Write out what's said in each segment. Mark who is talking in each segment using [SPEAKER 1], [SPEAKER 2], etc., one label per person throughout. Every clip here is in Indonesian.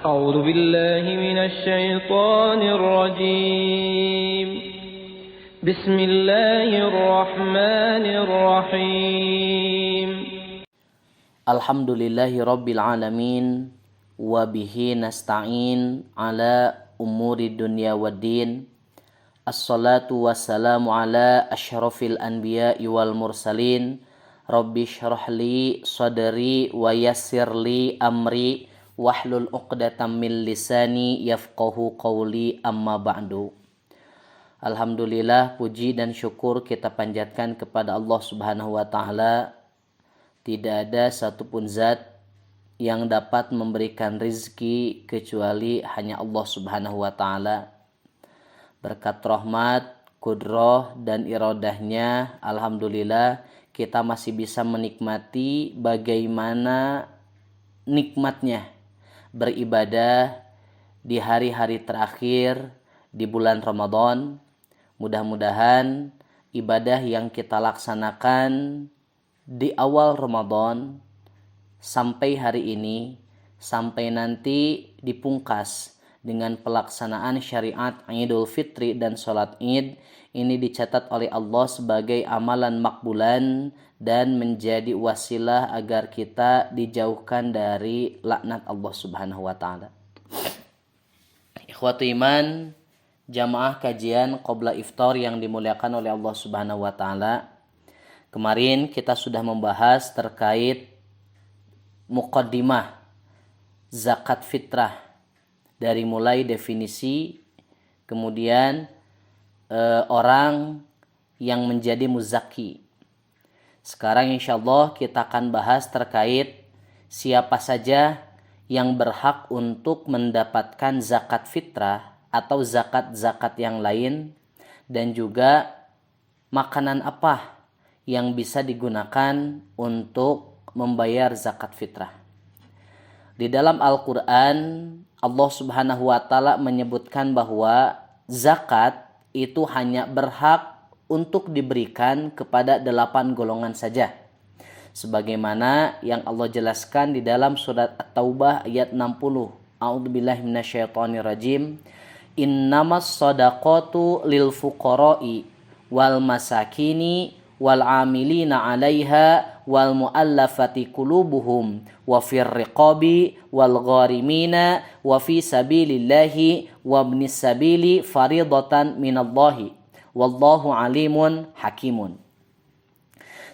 [SPEAKER 1] أعوذ بالله من الشيطان الرجيم بسم الله الرحمن الرحيم
[SPEAKER 2] Alhamdulillahi Rabbil Alamin wa bihi nasta'in ala umuri dunya waddin. Assalatu wassalamu ala asyrafil anbiya'i wal mursalin. Rabbi syrah li sadri wa yassir li amri wahlul uqdatam min lisani yafqahu qawli, amma ba'du. Alhamdulillah, puji dan syukur kita panjatkan kepada Allah Subhanahu wa taala. Tidak ada satupun zat yang dapat memberikan rizki kecuali hanya Allah Subhanahu wa ta'ala. Berkat rahmat, kudrah, dan iradahnya, alhamdulillah kita masih bisa menikmati bagaimana nikmatnya beribadah di hari-hari terakhir di bulan Ramadan. Mudah-mudahan ibadah yang kita laksanakan di awal Ramadan sampai hari ini, sampai nanti dipungkas dengan pelaksanaan syariat Idul Fitri dan sholat Id, ini dicatat oleh Allah sebagai amalan makbulan dan menjadi wasilah agar kita dijauhkan dari laknat Allah Subhanahu wa taala. Ikhwatu iman, jamaah kajian Qobla Iftar yang dimuliakan oleh Allah Subhanahu wa taala. Kemarin kita sudah membahas terkait muqaddimah zakat fitrah, dari mulai definisi, kemudian orang yang menjadi muzaki. Sekarang insyaallah kita akan bahas terkait siapa saja yang berhak untuk mendapatkan zakat fitrah atau zakat-zakat yang lain, dan juga makanan apa yang bisa digunakan untuk membayar zakat fitrah. Di dalam Al-Quran, Allah Subhanahu wa ta'ala menyebutkan bahwa zakat itu hanya berhak untuk diberikan kepada 8 golongan saja. Sebagaimana yang Allah jelaskan di dalam surat At-Taubah ayat 60. A'udzubillahi minasyaitonirrajim. Innamas shadaqatu lil fuqara'i wal masakini wal amilina 'alaiha wal muallafati qulubuhum wa fir riqabi wal gharimina wa fi sabilillahi wa ibnis sabili faridatan minallahi wallahu alimun hakimun.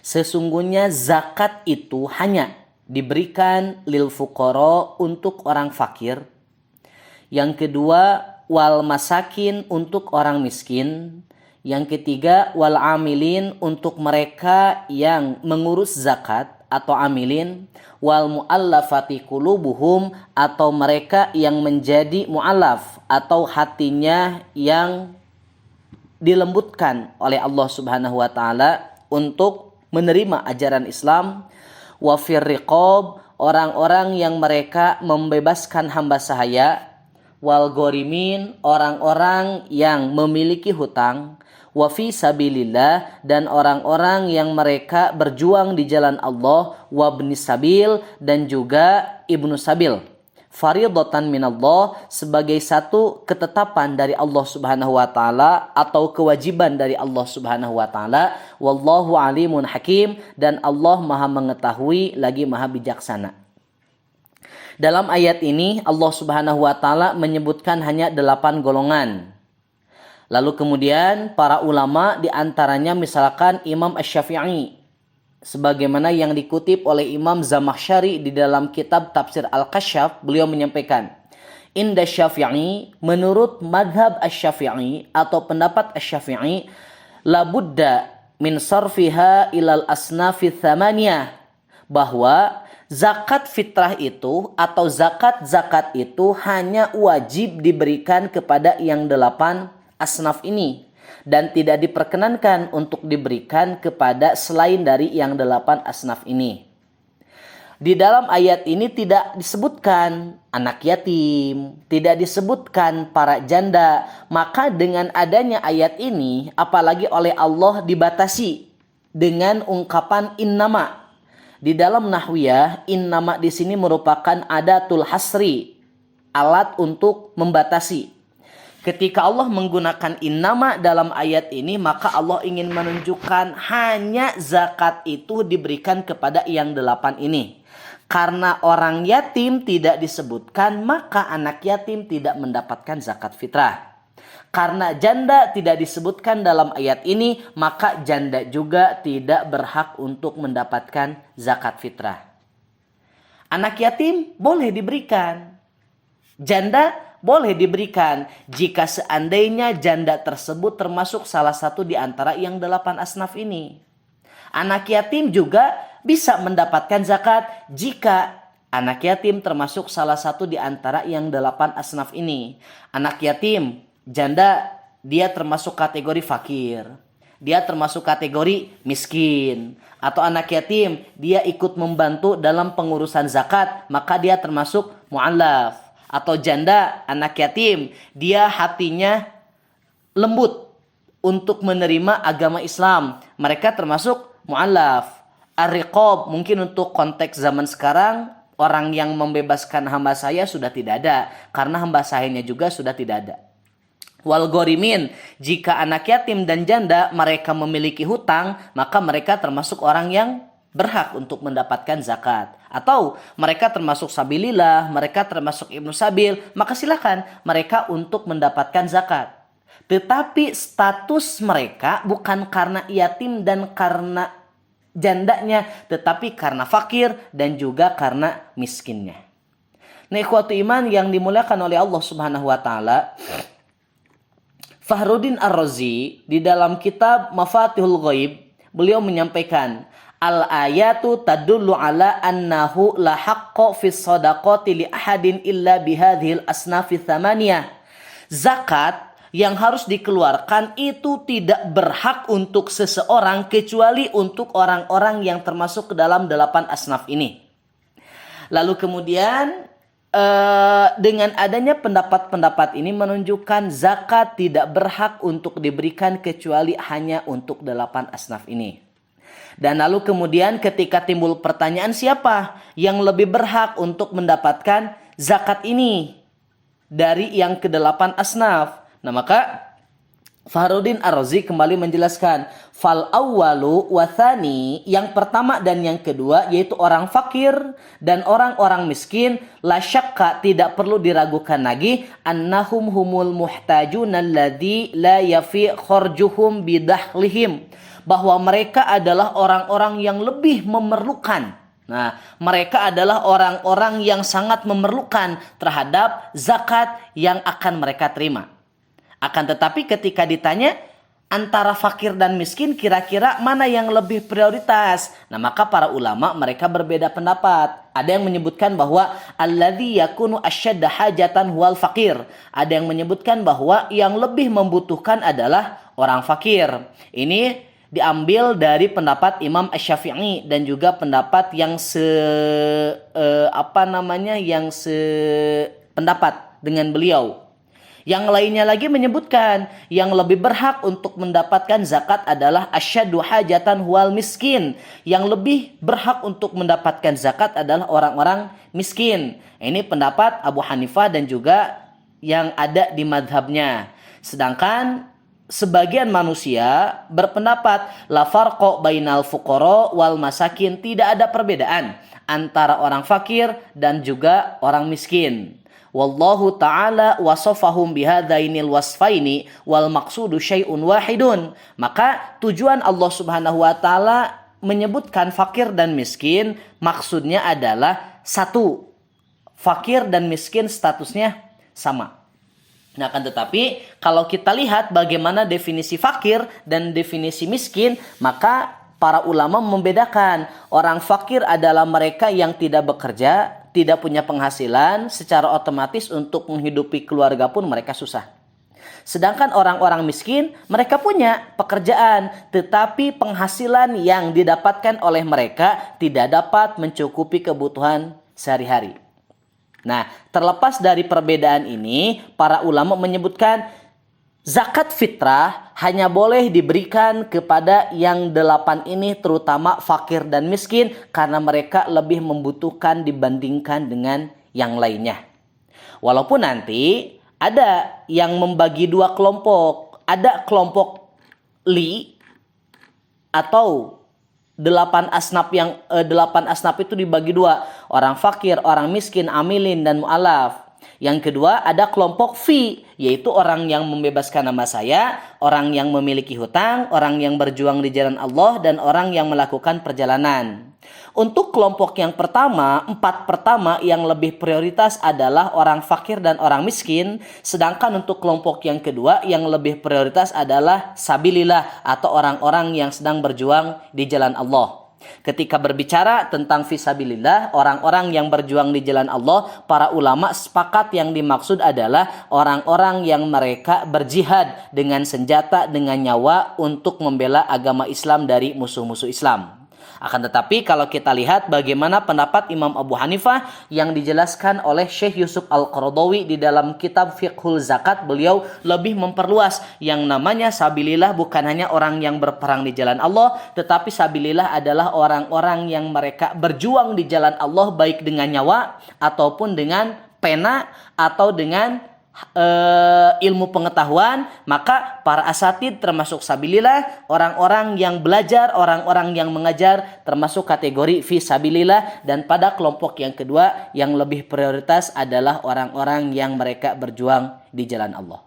[SPEAKER 2] Sesungguhnya zakat itu hanya diberikan lil fuqara, untuk orang fakir. Yang kedua, wal masakin, untuk orang miskin. Yang ketiga, wal amilin, untuk mereka yang mengurus zakat atau amilin. Wal muallafati qulubuhum, atau mereka yang menjadi muallaf atau hatinya yang dilembutkan oleh Allah Subhanahu wa taala untuk menerima ajaran Islam. Wa fir riqab, orang-orang yang mereka membebaskan hamba sahaya. Wal ghorimin, orang-orang yang memiliki hutang. Wa fi sabilillah, dan orang-orang yang mereka berjuang di jalan Allah. Wa ibnis sabil, dan juga ibnu sabil. Faridatan minallah, sebagai satu ketetapan dari Allah Subhanahu wa taala atau kewajiban dari Allah Subhanahu wa taala. Wallahu alimun hakim, dan Allah Maha mengetahui lagi Maha bijaksana. Dalam ayat ini Allah Subhanahu wa taala menyebutkan hanya 8 golongan. Lalu kemudian para ulama, di antaranya misalkan Imam Asy-Syafi'i, sebagaimana yang dikutip oleh Imam Zamakhsyari di dalam kitab Tafsir Al-Kasyaf, beliau menyampaikan, Inda Syafi'i, menurut madhab Asy-Syafi'i atau pendapat Asy-Syafi'i, labudda min sarfiha ilal asnafi thamaniyah, bahwa zakat fitrah itu atau zakat-zakat itu hanya wajib diberikan kepada yang 8 asnaf ini, dan tidak diperkenankan untuk diberikan kepada selain dari yang 8 asnaf ini. Di dalam ayat ini tidak disebutkan anak yatim, tidak disebutkan para janda. Maka dengan adanya ayat ini, apalagi oleh Allah dibatasi dengan ungkapan innama. Di dalam nahwiyah, innama di sini merupakan adatul hasri alat untuk membatasi. Ketika Allah menggunakan innama dalam ayat ini, maka Allah ingin menunjukkan hanya zakat itu diberikan kepada yang 8 ini. Karena orang yatim tidak disebutkan, maka anak yatim tidak mendapatkan zakat fitrah. Karena janda tidak disebutkan dalam ayat ini, maka janda juga tidak berhak untuk mendapatkan zakat fitrah. Anak yatim boleh diberikan. Janda boleh diberikan jika seandainya janda tersebut termasuk salah satu di antara yang 8 asnaf ini. Anak yatim juga bisa mendapatkan zakat jika anak yatim termasuk salah satu di antara yang 8 asnaf ini. Anak yatim, janda, dia termasuk kategori fakir. Dia termasuk kategori miskin. Atau anak yatim, dia ikut membantu dalam pengurusan zakat, maka dia termasuk mu'allaf. Atau janda, anak yatim, dia hatinya lembut untuk menerima agama Islam. Mereka termasuk mu'allaf. Ar-riqab, mungkin untuk konteks zaman sekarang, orang yang membebaskan hamba saya sudah tidak ada. Karena hamba sahanya juga sudah tidak ada. Wal ghorimin, jika anak yatim dan janda mereka memiliki hutang, maka mereka termasuk orang yang berhak untuk mendapatkan zakat. Atau mereka termasuk sabilillah, mereka termasuk ibnu sabil, maka silakan mereka untuk mendapatkan zakat. Tetapi status mereka bukan karena yatim dan karena jandanya, tetapi karena fakir dan juga karena miskinnya. Nah, ikhwatu iman yang dimuliakan oleh Allah Subhanahu wa taala, Fakhruddin Ar-Razi di dalam kitab Mafatihul Ghaib, beliau menyampaikan, al-ayatu tadullu ala annahu la haqqa fi shadaqati li ahadin illa bihadhil asnafi thamaniyah. Zakat yang harus dikeluarkan itu tidak berhak untuk seseorang kecuali untuk orang-orang yang termasuk ke dalam 8 asnaf ini. Lalu kemudian dengan adanya pendapat-pendapat ini menunjukkan zakat tidak berhak untuk diberikan kecuali hanya untuk 8 asnaf ini. Dan lalu kemudian ketika timbul pertanyaan siapa yang lebih berhak untuk mendapatkan zakat ini dari yang ke-8 asnaf. Nah, maka Fakhruddin Ar-Razi kembali menjelaskan, fal awwalu wa tsani, yang pertama dan yang kedua yaitu orang fakir dan orang-orang miskin, la syakka, tidak perlu diragukan lagi, annahum humul muhtajun alladzi la yafi kharjuhum bidahlihim, bahwa mereka adalah orang-orang yang lebih memerlukan. Nah, mereka adalah orang-orang yang sangat memerlukan terhadap zakat yang akan mereka terima. Akan tetapi ketika ditanya antara fakir dan miskin, kira-kira mana yang lebih prioritas? Nah, maka para ulama mereka berbeda pendapat. Ada yang menyebutkan bahwa alladzi yakunu asyadda hajatan huwal fakir. Ada yang menyebutkan bahwa yang lebih membutuhkan adalah orang fakir. Ini diambil dari pendapat Imam Asy-Syafi'i dan juga pendapat yang pendapat dengan beliau. Yang lainnya lagi menyebutkan yang lebih berhak untuk mendapatkan zakat adalah asyaddu hajatan huwal miskin. Yang lebih berhak untuk mendapatkan zakat adalah orang-orang miskin. Ini pendapat Abu Hanifah dan juga yang ada di madhabnya. Sedangkan sebagian manusia berpendapat la farqa bainal fuqara wal masakin, tidak ada perbedaan antara orang fakir dan juga orang miskin. Wallahu ta'ala wasafahum bihadainil wasfaini wal maqsudu syai'un wahidun. Maka tujuan Allah Subhanahu wa taala menyebutkan fakir dan miskin, maksudnya adalah satu. Fakir dan miskin statusnya sama. Nah, akan tetapi kalau kita lihat bagaimana definisi fakir dan definisi miskin, maka para ulama membedakan. Orang fakir adalah mereka yang tidak bekerja, tidak punya penghasilan, secara otomatis untuk menghidupi keluarga pun mereka susah. Sedangkan orang-orang miskin, mereka punya pekerjaan, tetapi penghasilan yang didapatkan oleh mereka tidak dapat mencukupi kebutuhan sehari-hari. Nah, terlepas dari perbedaan ini, para ulama menyebutkan zakat fitrah hanya boleh diberikan kepada yang 8 ini, terutama fakir dan miskin, karena mereka lebih membutuhkan dibandingkan dengan yang lainnya. Walaupun nanti ada yang membagi dua kelompok. Ada kelompok li atau 8 asnaf itu dibagi dua. Orang fakir, orang miskin, amilin, dan mu'alaf. Yang kedua ada kelompok fi, yaitu orang yang membebaskan nama saya, orang yang memiliki hutang, orang yang berjuang di jalan Allah, dan orang yang melakukan perjalanan. Untuk kelompok yang pertama, 4 pertama yang lebih prioritas adalah orang fakir dan orang miskin. Sedangkan untuk kelompok yang kedua yang lebih prioritas adalah sabilillah atau orang-orang yang sedang berjuang di jalan Allah. Ketika berbicara tentang fisabilillah, orang-orang yang berjuang di jalan Allah, para ulama sepakat yang dimaksud adalah orang-orang yang mereka berjihad dengan senjata, dengan nyawa untuk membela agama Islam dari musuh-musuh Islam. Akan tetapi kalau kita lihat bagaimana pendapat Imam Abu Hanifah yang dijelaskan oleh Syekh Yusuf Al-Qaradawi di dalam kitab Fiqhul Zakat, beliau lebih memperluas yang namanya sabilillah bukan hanya orang yang berperang di jalan Allah, tetapi sabilillah adalah orang-orang yang mereka berjuang di jalan Allah baik dengan nyawa ataupun dengan pena atau dengan ilmu pengetahuan. Maka para asatid termasuk sabilillah, orang-orang yang belajar, orang-orang yang mengajar termasuk kategori fi sabilillah. Dan pada kelompok yang kedua yang lebih prioritas adalah orang-orang yang mereka berjuang di jalan Allah.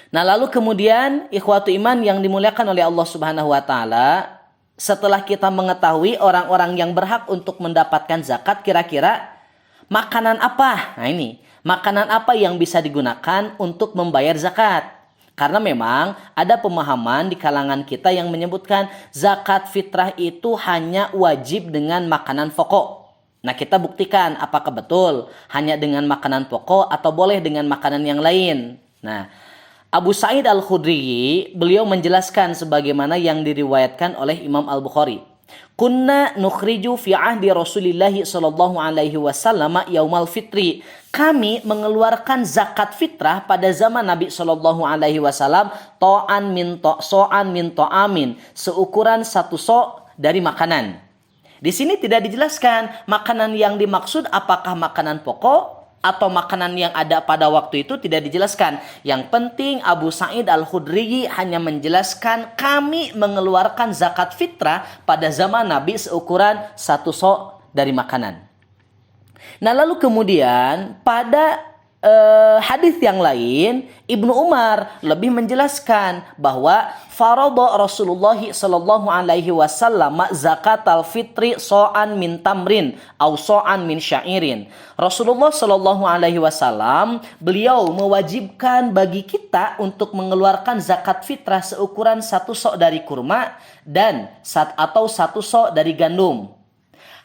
[SPEAKER 2] Nah, lalu kemudian ikhwatu iman yang dimuliakan oleh Allah Subhanahu wa taala, setelah kita mengetahui orang-orang yang berhak untuk mendapatkan zakat, kira-kira makanan apa? Nah, ini makanan apa yang bisa digunakan untuk membayar zakat? Karena memang ada pemahaman di kalangan kita yang menyebutkan zakat fitrah itu hanya wajib dengan makanan pokok. Nah, kita buktikan apakah betul hanya dengan makanan pokok atau boleh dengan makanan yang lain. Nah, Abu Sa'id Al-Khudri beliau menjelaskan sebagaimana yang diriwayatkan oleh Imam Al-Bukhari. Kunna nukhriju fi ahdi Rasulillah sallallahu alaihi wasallam yaumal fitri. Kami mengeluarkan zakat fitrah pada zaman Nabi sallallahu alaihi wasallam so'an min ta'amin, seukuran 1 so' dari makanan. Di sini tidak dijelaskan makanan yang dimaksud apakah makanan pokok atau makanan yang ada pada waktu itu, tidak dijelaskan. Yang penting Abu Sa'id Al-Khudri hanya menjelaskan kami mengeluarkan zakat fitrah pada zaman Nabi seukuran 1 so' dari makanan. Nah, lalu kemudian pada hadis yang lain Ibnu Umar lebih menjelaskan bahwa faradha Rasulullah sallallahu alaihi wasallam zakatal fitri so'an min tamrin au so'an min syairin. Rasulullah sallallahu alaihi wasallam beliau mewajibkan bagi kita untuk mengeluarkan zakat fitrah seukuran 1 so' dari kurma dan atau 1 so' dari gandum.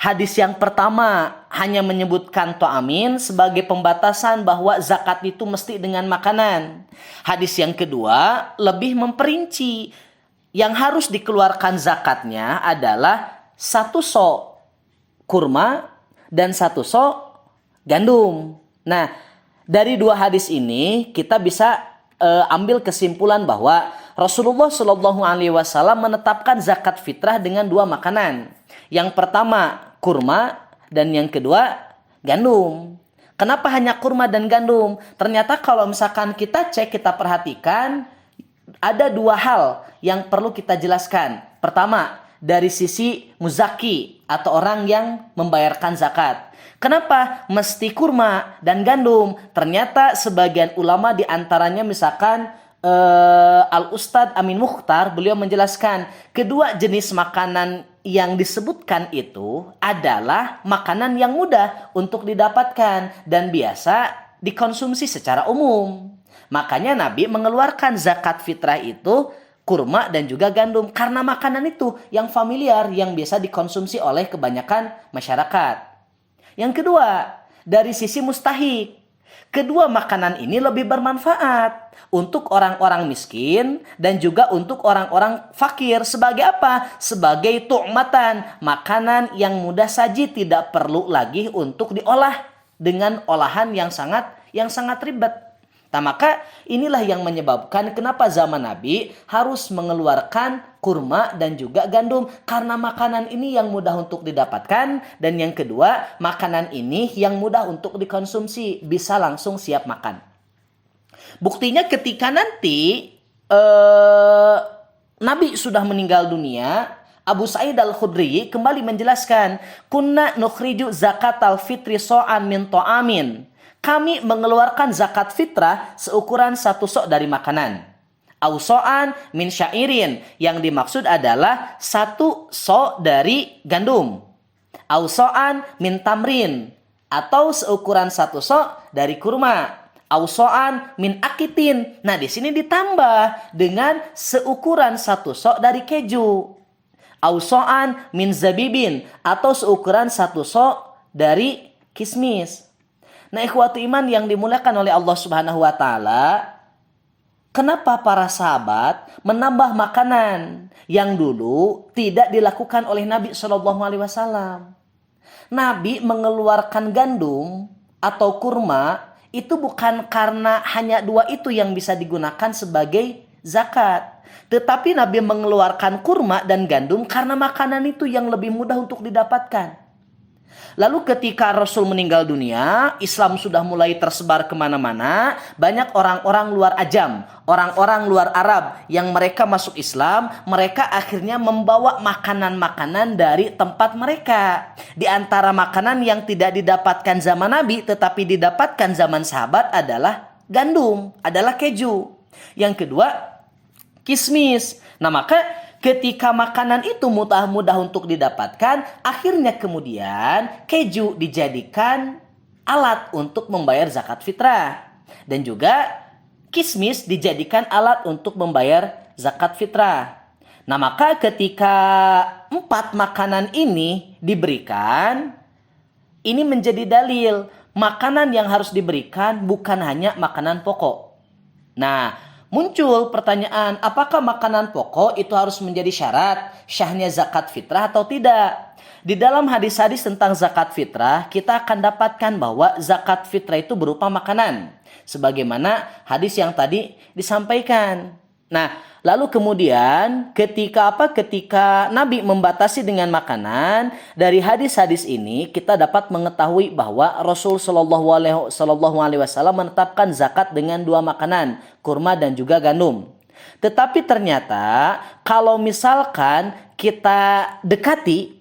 [SPEAKER 2] Hadis yang pertama hanya menyebutkan to'amin sebagai pembatasan bahwa zakat itu mesti dengan makanan. Hadis yang kedua lebih memperinci yang harus dikeluarkan zakatnya adalah 1 so' kurma dan 1 so' gandum. Nah, dari 2 hadis ini kita bisa ambil kesimpulan bahwa Rasulullah Shallallahu Alaihi Wasallam menetapkan zakat fitrah dengan 2 makanan. Yang pertama kurma dan yang kedua gandum. Kenapa hanya kurma dan gandum? Ternyata kalau misalkan kita cek, kita perhatikan ada 2 hal yang perlu kita jelaskan. Pertama, dari sisi muzaki atau orang yang membayarkan zakat. Kenapa mesti kurma dan gandum? Ternyata sebagian ulama diantaranya misalkan Al-Ustadz Amin Mukhtar, beliau menjelaskan kedua jenis makanan yang disebutkan itu adalah makanan yang mudah untuk didapatkan dan biasa dikonsumsi secara umum. Makanya Nabi mengeluarkan zakat fitrah itu kurma dan juga gandum karena makanan itu yang familiar, yang biasa dikonsumsi oleh kebanyakan masyarakat. Yang kedua, dari sisi mustahik. Kedua makanan ini lebih bermanfaat untuk orang-orang miskin dan juga untuk orang-orang fakir. Sebagai apa? Sebagai tu'matan, makanan yang mudah saji, tidak perlu lagi untuk diolah dengan olahan yang sangat ribet. Nah, maka inilah yang menyebabkan kenapa zaman Nabi harus mengeluarkan kurma dan juga gandum. Karena makanan ini yang mudah untuk didapatkan. Dan yang kedua, makanan ini yang mudah untuk dikonsumsi. Bisa langsung siap makan. Buktinya ketika nanti Nabi sudah meninggal dunia, Abu Sa'id Al-Khudri kembali menjelaskan, kunna nukhriju zakatal fitri so'an min to'amin. Kami mengeluarkan zakat fitrah seukuran 1 sok dari makanan. Auso'an min syairin, yang dimaksud adalah 1 sok dari gandum. Auso'an min tamrin, atau seukuran 1 sok dari kurma. Auso'an min akitin. Nah, di sini ditambah dengan seukuran 1 sok dari keju. Auso'an min zabibin, atau seukuran 1 sok dari kismis. Nah, ikhwatu iman yang dimuliakan oleh Allah Subhanahu wa taala, kenapa para sahabat menambah makanan yang dulu tidak dilakukan oleh Nabi Shallallahu alaihi wasallam? Nabi mengeluarkan gandum atau kurma itu bukan karena hanya 2 itu yang bisa digunakan sebagai zakat, tetapi Nabi mengeluarkan kurma dan gandum karena makanan itu yang lebih mudah untuk didapatkan. Lalu ketika Rasul meninggal dunia, Islam sudah mulai tersebar kemana-mana. Banyak orang-orang luar Ajam, orang-orang luar Arab yang mereka masuk Islam. Mereka akhirnya membawa makanan-makanan dari tempat mereka. Di antara makanan yang tidak didapatkan zaman Nabi tetapi didapatkan zaman sahabat adalah gandum, adalah keju. Yang kedua, kismis. Nah, maka ketika makanan itu mudah untuk didapatkan, akhirnya kemudian keju dijadikan alat untuk membayar zakat fitrah. Dan juga kismis dijadikan alat untuk membayar zakat fitrah. Nah, maka ketika 4 makanan ini diberikan, ini menjadi dalil makanan yang harus diberikan bukan hanya makanan pokok. Nah, muncul pertanyaan, apakah makanan pokok itu harus menjadi syarat syahnya zakat fitrah atau tidak? Di dalam hadis-hadis tentang zakat fitrah, kita akan dapatkan bahwa zakat fitrah itu berupa makanan. Sebagaimana hadis yang tadi disampaikan. Nah, lalu kemudian ketika Nabi membatasi dengan makanan, dari hadis-hadis ini kita dapat mengetahui bahwa Rasul Shallallahu alaihi wasallam menetapkan zakat dengan 2 makanan, kurma dan juga gandum. Tetapi ternyata kalau misalkan kita dekati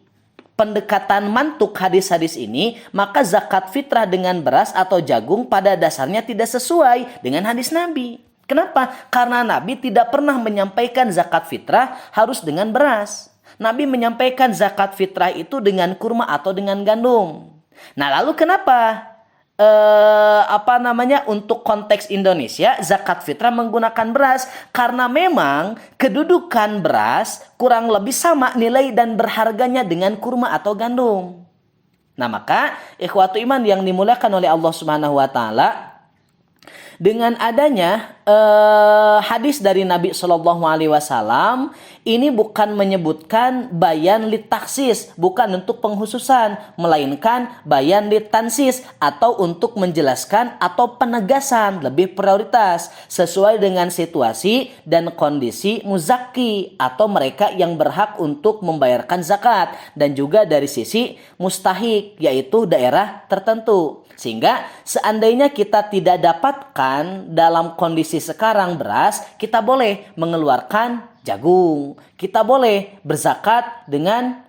[SPEAKER 2] pendekatan mantuk hadis-hadis ini, maka zakat fitrah dengan beras atau jagung pada dasarnya tidak sesuai dengan hadis Nabi. Kenapa? Karena Nabi tidak pernah menyampaikan zakat fitrah harus dengan beras. Nabi menyampaikan zakat fitrah itu dengan kurma atau dengan gandum. Nah, lalu kenapa untuk konteks Indonesia zakat fitrah menggunakan beras? Karena memang kedudukan beras kurang lebih sama nilai dan berharganya dengan kurma atau gandum. Nah, maka ikhwatu iman yang dimuliakan oleh Allah Subhanahu wa taala, dengan adanya hadis dari Nabi Shallallahu alaihi wasallam ini bukan menyebutkan bayan litaksis, bukan untuk penghususan, melainkan bayan litansis atau untuk menjelaskan atau penegasan, lebih prioritas sesuai dengan situasi dan kondisi muzaki atau mereka yang berhak untuk membayarkan zakat, dan juga dari sisi mustahik yaitu daerah tertentu. Sehingga seandainya kita tidak dapatkan dalam kondisi sekarang beras, kita boleh mengeluarkan jagung. Kita boleh berzakat dengan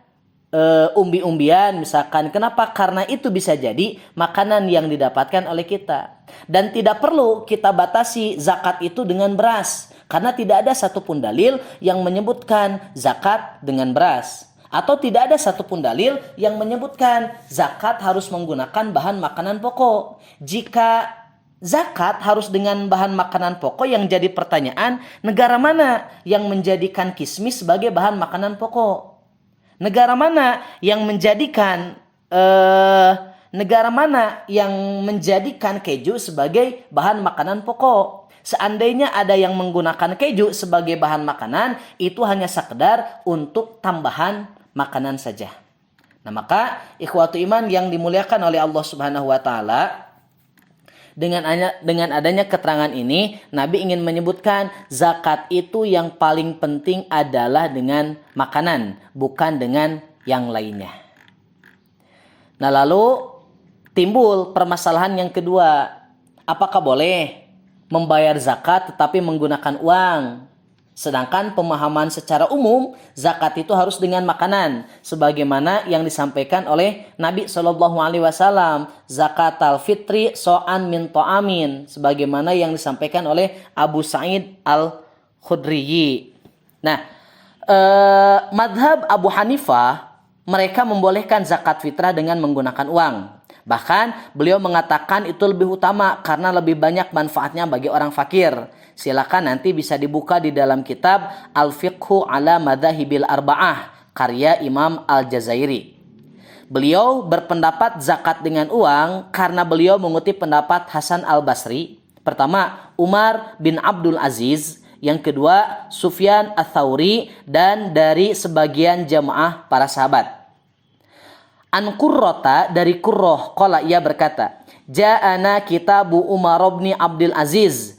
[SPEAKER 2] umbi-umbian misalkan. Kenapa? Karena itu bisa jadi makanan yang didapatkan oleh kita. Dan tidak perlu kita batasi zakat itu dengan beras. Karena tidak ada satupun dalil yang menyebutkan zakat dengan beras. Atau tidak ada satupun dalil yang menyebutkan zakat harus menggunakan bahan makanan pokok. Jika zakat harus dengan bahan makanan pokok, yang jadi pertanyaan, negara mana yang menjadikan kismis sebagai bahan makanan pokok? Negara mana yang menjadikan keju sebagai bahan makanan pokok? Seandainya ada yang menggunakan keju sebagai bahan makanan, itu hanya sekedar untuk tambahan makanan saja. Nah, maka ikhwatu iman yang dimuliakan oleh Allah Subhanahu wa taala, Dengan adanya keterangan ini, Nabi ingin menyebutkan zakat itu yang paling penting adalah dengan makanan, bukan dengan yang lainnya. Nah, lalu timbul permasalahan yang kedua. Apakah boleh membayar zakat tetapi menggunakan uang? Sedangkan pemahaman secara umum zakat itu harus dengan makanan, sebagaimana yang disampaikan oleh Nabi Shallallahu Alaihi Wasallam, zakat al-fitri so'an min to'amin, sebagaimana yang disampaikan oleh Abu Sa'id al-Khudri. Nah, madhab Abu Hanifah mereka membolehkan zakat fitrah dengan menggunakan uang. Bahkan beliau mengatakan itu lebih utama karena lebih banyak manfaatnya bagi orang fakir. Silakan nanti bisa dibuka di dalam kitab Al-Fiqhu ala Madzahibil Arba'ah karya Imam Al-Jazairi. Beliau berpendapat zakat dengan uang karena beliau mengutip pendapat Hasan Al-Basri. Pertama, Umar bin Abdul Aziz. Yang kedua, Sufyan Ats-Tsauri, dan dari sebagian jamaah para sahabat. An Qurrata, dari Qurrah, qala, ia berkata, Ja'ana kitabu Umar bin Abdul Aziz.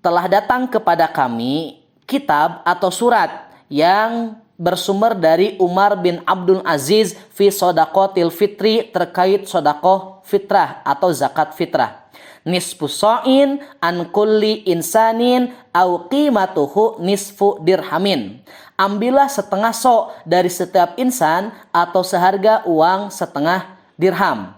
[SPEAKER 2] Telah datang kepada kami kitab atau surat yang bersumber dari Umar bin Abdul Aziz fi sodaqotil fitri, terkait sodakoh fitrah atau zakat fitrah. Nisfu so'in an kulli insanin au qimatuhu nisfu dirhamin. Ambillah setengah so' dari setiap insan atau seharga uang setengah dirham.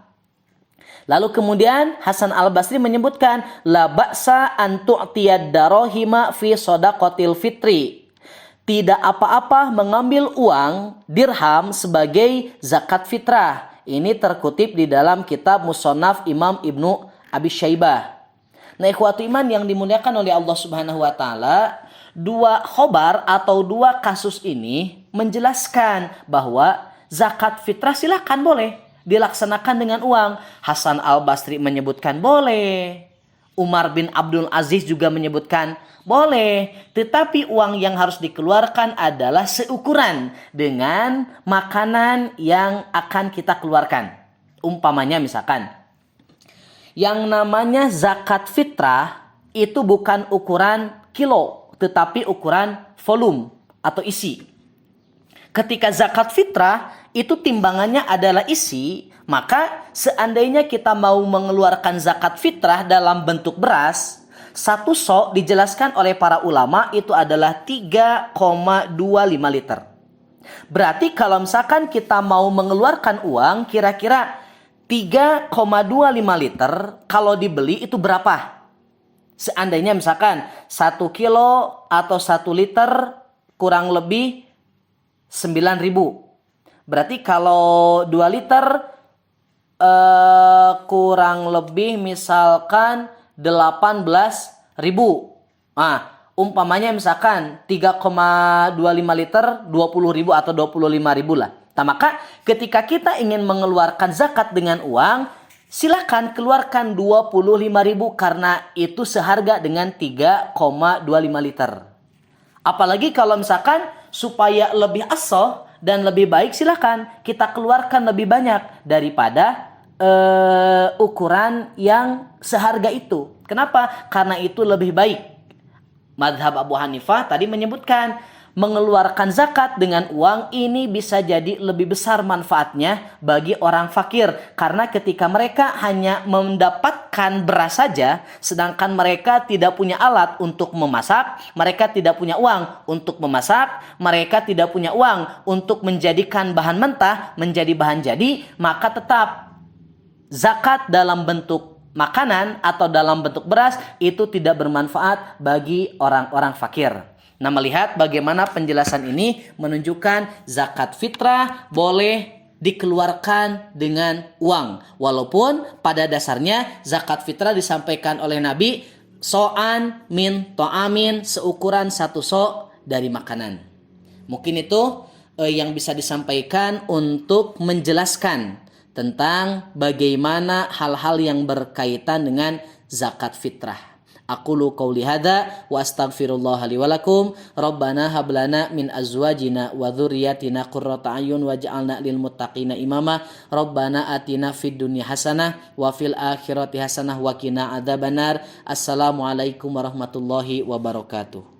[SPEAKER 2] Lalu kemudian Hasan Al-Basri menyebutkan la ba'sa an tu'tiyad darohima fi sodaqotil fitri. Tidak apa-apa mengambil uang dirham sebagai zakat fitrah. Ini terkutip di dalam kitab Musannaf Imam Ibnu Abi Syaibah. Nah, ikhwatu iman yang dimuliakan oleh Allah Subhanahu wa taala, dua khobar atau dua kasus ini menjelaskan bahwa zakat fitrah silakan boleh dilaksanakan dengan uang. Hasan Al-Basri menyebutkan boleh. Umar bin Abdul Aziz juga menyebutkan boleh. Tetapi uang yang harus dikeluarkan adalah seukuran dengan makanan yang akan kita keluarkan. Umpamanya misalkan, yang namanya zakat fitrah itu bukan ukuran kilo, tetapi ukuran volume atau isi. Ketika zakat fitrah itu timbangannya adalah isi, maka seandainya kita mau mengeluarkan zakat fitrah dalam bentuk beras, satu sok dijelaskan oleh para ulama itu adalah 3,25 liter. Berarti kalau misalkan kita mau mengeluarkan uang kira-kira 3,25 liter, kalau dibeli itu berapa? Seandainya misalkan 1 kilo atau 1 liter kurang lebih 9.000. Berarti kalau 2 liter kurang lebih misalkan 18.000. Nah, umpamanya misalkan 3,25 liter 20.000 atau 25.000 lah. Nah, maka ketika kita ingin mengeluarkan zakat dengan uang, silakan keluarkan 25.000 karena itu seharga dengan 3,25 liter. Apalagi kalau misalkan supaya lebih asoh dan lebih baik, silakan kita keluarkan lebih banyak daripada ukuran yang seharga itu. Kenapa? Karena itu lebih baik. Madhab Abu Hanifah tadi menyebutkan mengeluarkan zakat dengan uang ini bisa jadi lebih besar manfaatnya bagi orang fakir. Karena ketika mereka hanya mendapatkan beras saja, sedangkan mereka tidak punya alat untuk memasak, mereka tidak punya uang untuk memasak, mereka tidak punya uang untuk menjadikan bahan mentah menjadi bahan jadi, maka tetap zakat dalam bentuk makanan atau dalam bentuk beras itu tidak bermanfaat bagi orang-orang fakir. Nah, melihat bagaimana penjelasan ini menunjukkan zakat fitrah boleh dikeluarkan dengan uang. Walaupun pada dasarnya zakat fitrah disampaikan oleh Nabi so'an min to'amin, seukuran 1 so' dari makanan. Mungkin itu yang bisa disampaikan untuk menjelaskan tentang bagaimana hal-hal yang berkaitan dengan zakat fitrah. Aqulu qawli hadza wa astaghfirullah li wa lakum. Rabbana hab lana min azwajina wa dzurriyyatina qurrata a'yun waj'alna lil muttaqina imama. Rabbana atina fid dunya hasanah wa fil akhirati hasanah wa qina adzabannar. Assalamualaikum warahmatullahi wabarakatuh.